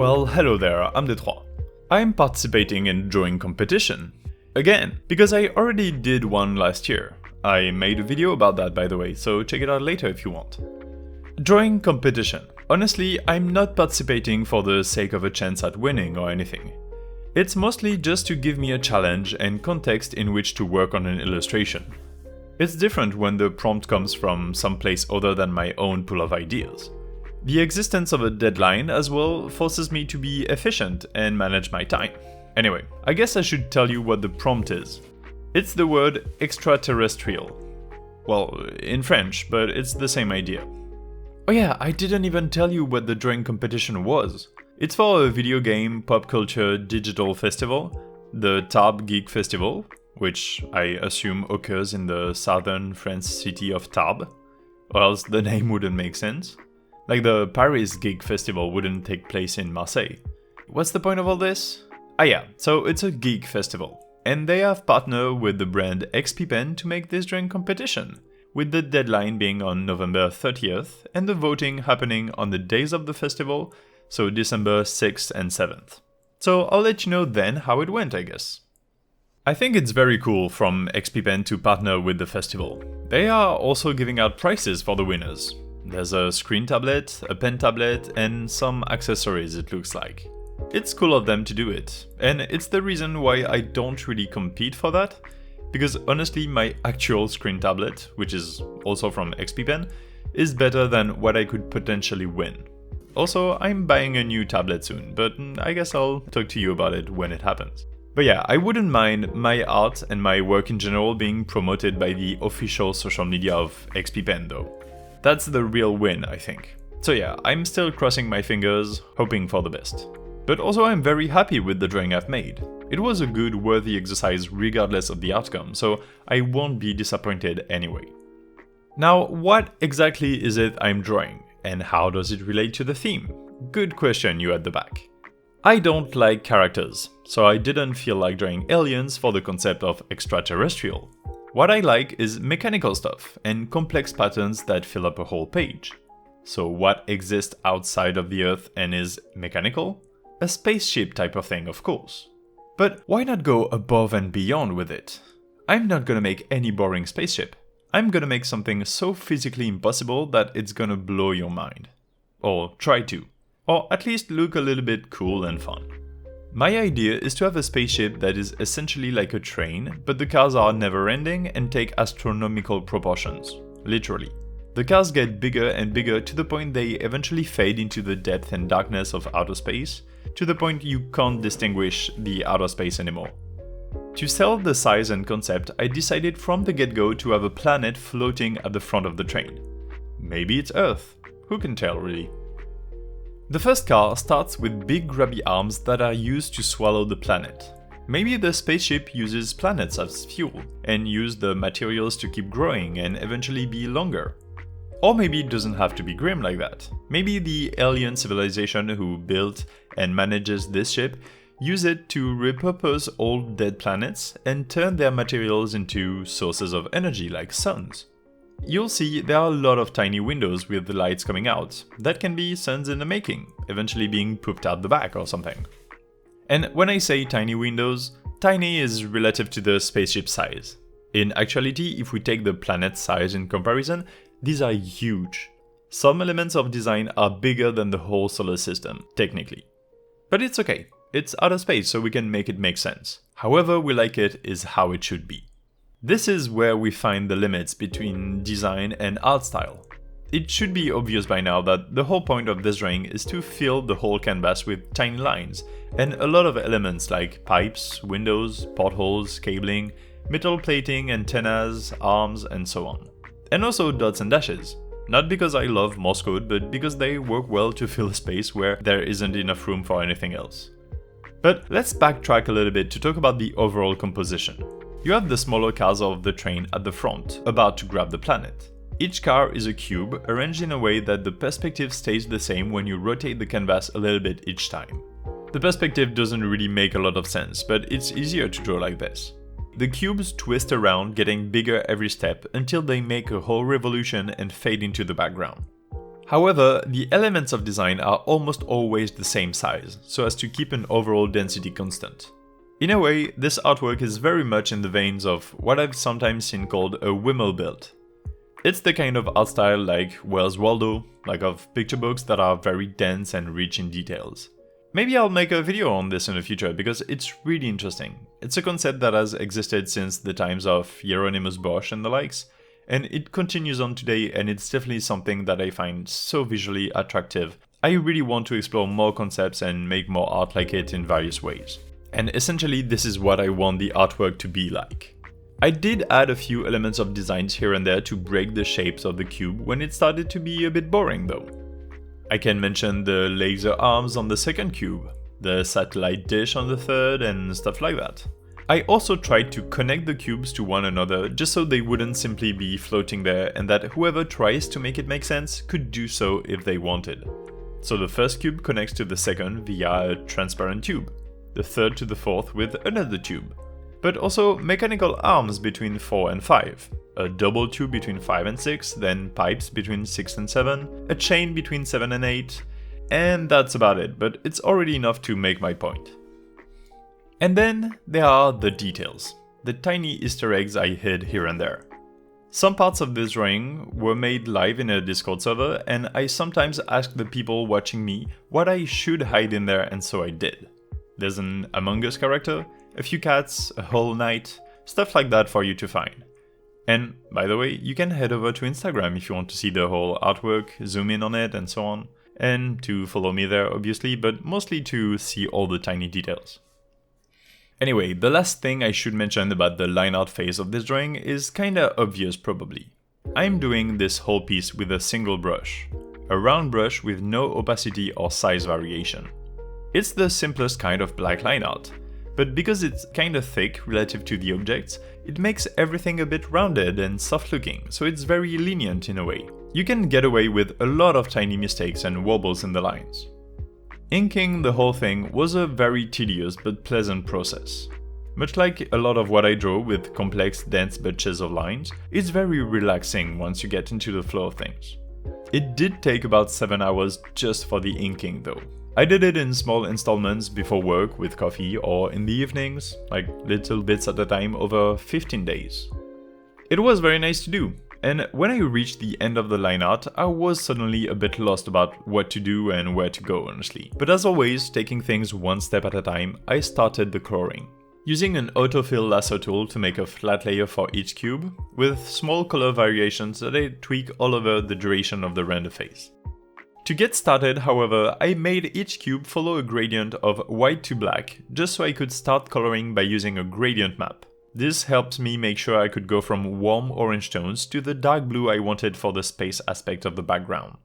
Well, hello there, I'm Détroit. I'm participating in drawing competition. Again, because I already did one last year. I made a video about that, by the way, so check it out later if you want. Drawing competition. Honestly, I'm not participating for the sake of a chance at winning or anything. It's mostly just to give me a challenge and context in which to work on an illustration. It's different when the prompt comes from someplace other than my own pool of ideas. The existence of a deadline as well forces me to be efficient and manage my time. Anyway, I guess I should tell you what the prompt is. It's the word extraterrestrial. Well, in French, but it's the same idea. Oh yeah, I didn't even tell you what the drawing competition was. It's for a video game pop culture digital festival, the Tarbes Geek Festival, which I assume occurs in the southern French city of Tarbes, or else the name wouldn't make sense. Like the Paris Geek Festival wouldn't take place in Marseille. What's the point of all this? Ah yeah, so it's a geek festival, and they have partnered with the brand XP to make this drawing competition, with the deadline being on November 30th and the voting happening on the days of the festival, so December 6th and 7th. So I'll let you know then how it went, I guess. I think it's very cool from XP to partner with the festival. They are also giving out prizes for the winners. There's a screen tablet, a pen tablet, and some accessories it looks like. It's cool of them to do it, and it's the reason why I don't really compete for that, because honestly my actual screen tablet, which is also from XP, is better than what I could potentially win. Also, I'm buying a new tablet soon, but I guess I'll talk to you about it when it happens. But yeah, I wouldn't mind my art and my work in general being promoted by the official social media of XP though. That's the real win, I think. So yeah, I'm still crossing my fingers, hoping for the best. But also I'm very happy with the drawing I've made. It was a good, worthy exercise regardless of the outcome, so I won't be disappointed anyway. Now, what exactly is it I'm drawing, and how does it relate to the theme? Good question, you at the back. I don't like characters, so I didn't feel like drawing aliens for the concept of extraterrestrial. What I like is mechanical stuff and complex patterns that fill up a whole page. So what exists outside of the Earth and is mechanical? A spaceship type of thing, of course. But why not go above and beyond with it? I'm not gonna make any boring spaceship. I'm gonna make something so physically impossible that it's gonna blow your mind. Or try to. Or at least look a little bit cool and fun. My idea is to have a spaceship that is essentially like a train, but the cars are never ending and take astronomical proportions. Literally. The cars get bigger and bigger to the point they eventually fade into the depth and darkness of outer space, to the point you can't distinguish the outer space anymore. To sell the size and concept, I decided from the get-go to have a planet floating at the front of the train. Maybe it's Earth. Who can tell, really? The first car starts with big grabby arms that are used to swallow the planet. Maybe the spaceship uses planets as fuel, and use the materials to keep growing and eventually be longer. Or maybe it doesn't have to be grim like that. Maybe the alien civilization who built and manages this ship use it to repurpose old dead planets and turn their materials into sources of energy like suns. You'll see there are a lot of tiny windows with the lights coming out. That can be suns in the making, eventually being pooped out the back or something. And when I say tiny windows, tiny is relative to the spaceship size. In actuality, if we take the planet size in comparison, these are huge. Some elements of design are bigger than the whole solar system, technically. But it's okay, it's outer space so we can make it make sense. However we like it is how it should be. This is where we find the limits between design and art style. It should be obvious by now that the whole point of this drawing is to fill the whole canvas with tiny lines, and a lot of elements like pipes, windows, portholes, cabling, metal plating, antennas, arms, and so on. And also dots and dashes. Not because I love Morse code, but because they work well to fill a space where there isn't enough room for anything else. But let's backtrack a little bit to talk about the overall composition. You have the smaller cars of the train at the front, about to grab the planet. Each car is a cube arranged in a way that the perspective stays the same when you rotate the canvas a little bit each time. The perspective doesn't really make a lot of sense, but it's easier to draw like this. The cubes twist around, getting bigger every step until they make a whole revolution and fade into the background. However, the elements of design are almost always the same size, so as to keep an overall density constant. In a way, this artwork is very much in the veins of what I've sometimes seen called a wimmelbild. It's the kind of art style like Where's Waldo, like of picture books that are very dense and rich in details. Maybe I'll make a video on this in the future because it's really interesting. It's a concept that has existed since the times of Hieronymus Bosch and the likes, and it continues on today, and it's definitely something that I find so visually attractive. I really want to explore more concepts and make more art like it in various ways. And essentially this is what I want the artwork to be like. I did add a few elements of designs here and there to break the shapes of the cube when it started to be a bit boring though. I can mention the laser arms on the second cube, the satellite dish on the third, and stuff like that. I also tried to connect the cubes to one another just so they wouldn't simply be floating there, and that whoever tries to make it make sense could do so if they wanted. So the first cube connects to the second via a transparent tube, the third to the fourth with another tube, but also mechanical arms between 4 and 5, a double tube between 5 and 6, then pipes between 6 and 7, a chain between 7 and 8, and that's about it, but it's already enough to make my point. And then there are the details, the tiny Easter eggs I hid here and there. Some parts of this drawing were made live in a Discord server, and I sometimes ask the people watching me what I should hide in there, and so I did. There's an Among Us character, a few cats, a whole knight, stuff like that for you to find. And by the way, you can head over to Instagram if you want to see the whole artwork, zoom in on it and so on, and to follow me there obviously, but mostly to see all the tiny details. Anyway, the last thing I should mention about the line art phase of this drawing is kinda obvious probably. I'm doing this whole piece with a single brush, a round brush with no opacity or size variation. It's the simplest kind of black line art, but because it's kinda thick relative to the objects, it makes everything a bit rounded and soft looking, so it's very lenient in a way. You can get away with a lot of tiny mistakes and wobbles in the lines. Inking the whole thing was a very tedious but pleasant process. Much like a lot of what I draw with complex, dense bunches of lines, it's very relaxing once you get into the flow of things. It did take about 7 hours just for the inking though. I did it in small installments before work with coffee or in the evenings, like little bits at a time over 15 days. It was very nice to do. And when I reached the end of the line art, I was suddenly a bit lost about what to do and where to go, honestly. But as always, taking things one step at a time, I started the coloring. Using an autofill lasso tool to make a flat layer for each cube, with small color variations that I tweak all over the duration of the render phase. To get started, however, I made each cube follow a gradient of white to black, just so I could start coloring by using a gradient map. This helped me make sure I could go from warm orange tones to the dark blue I wanted for the space aspect of the background.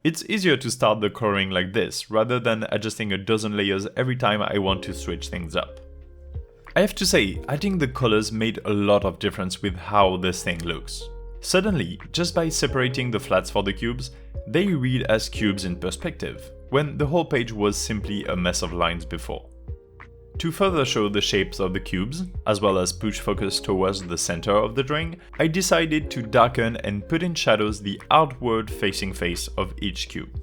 It's easier to start the coloring like this, rather than adjusting a dozen layers every time I want to switch things up. I have to say, adding the colors made a lot of difference with how this thing looks. Suddenly, just by separating the flats for the cubes, they read as cubes in perspective, when the whole page was simply a mess of lines before. To further show the shapes of the cubes, as well as push focus towards the center of the drawing, I decided to darken and put in shadows the outward facing face of each cube.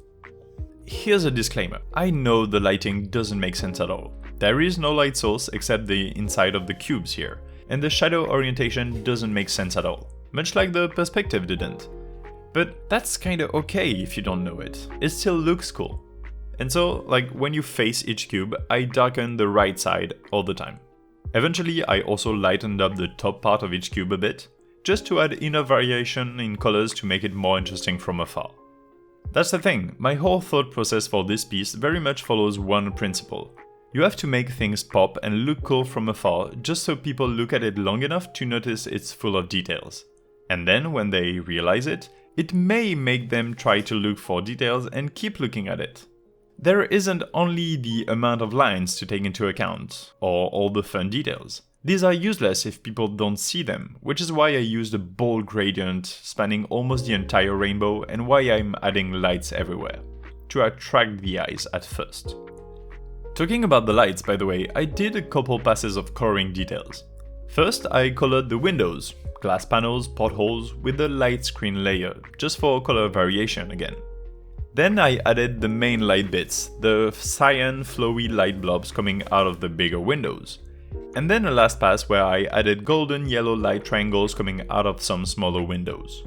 Here's a disclaimer, I know the lighting doesn't make sense at all. There is no light source except the inside of the cubes here, and the shadow orientation doesn't make sense at all, much like the perspective didn't. But that's kinda okay if you don't know it, it still looks cool. And so, like when you face each cube, I darken the right side all the time. Eventually, I also lightened up the top part of each cube a bit, just to add enough variation in colors to make it more interesting from afar. That's the thing, my whole thought process for this piece very much follows one principle. You have to make things pop and look cool from afar, just so people look at it long enough to notice it's full of details. And then, when they realize it, it may make them try to look for details and keep looking at it. There isn't only the amount of lines to take into account, or all the fun details. These are useless if people don't see them, which is why I used a bold gradient spanning almost the entire rainbow and why I'm adding lights everywhere, to attract the eyes at first. Talking about the lights, by the way, I did a couple passes of coloring details. First, I colored the windows, glass panels, portholes with a light screen layer, just for color variation again. Then I added the main light bits, the cyan flowy light blobs coming out of the bigger windows. And then a last pass where I added golden yellow light triangles coming out of some smaller windows.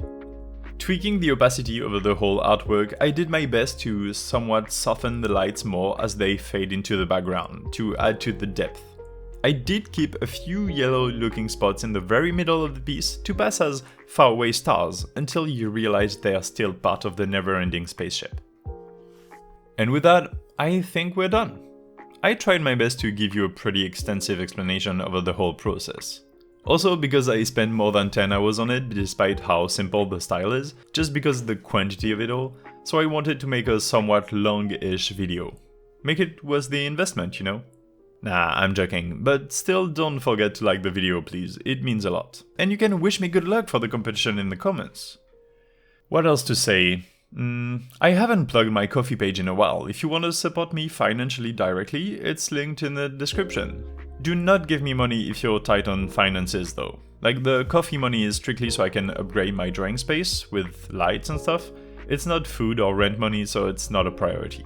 Tweaking the opacity over the whole artwork, I did my best to somewhat soften the lights more as they fade into the background, to add to the depth. I did keep a few yellow looking spots in the very middle of the piece to pass as faraway stars until you realize they are still part of the never-ending spaceship. And with that, I think we're done. I tried my best to give you a pretty extensive explanation over the whole process. Also because I spent more than 10 hours on it despite how simple the style is, just because of the quantity of it all, so I wanted to make a somewhat long-ish video. Make it worth the investment, you know? Nah, I'm joking, but still don't forget to like the video please, it means a lot. And you can wish me good luck for the competition in the comments. What else to say? I haven't plugged my Ko-fi page in a while. If you want to support me financially directly, it's linked in the description. Do not give me money if you're tight on finances though. Like, the Ko-fi money is strictly so I can upgrade my drawing space with lights and stuff. It's not food or rent money, so it's not a priority.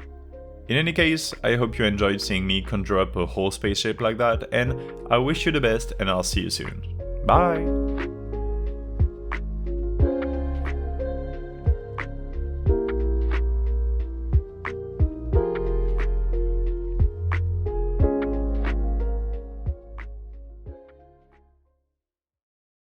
In any case, I hope you enjoyed seeing me conjure up a whole spaceship like that, and I wish you the best and I'll see you soon. Bye!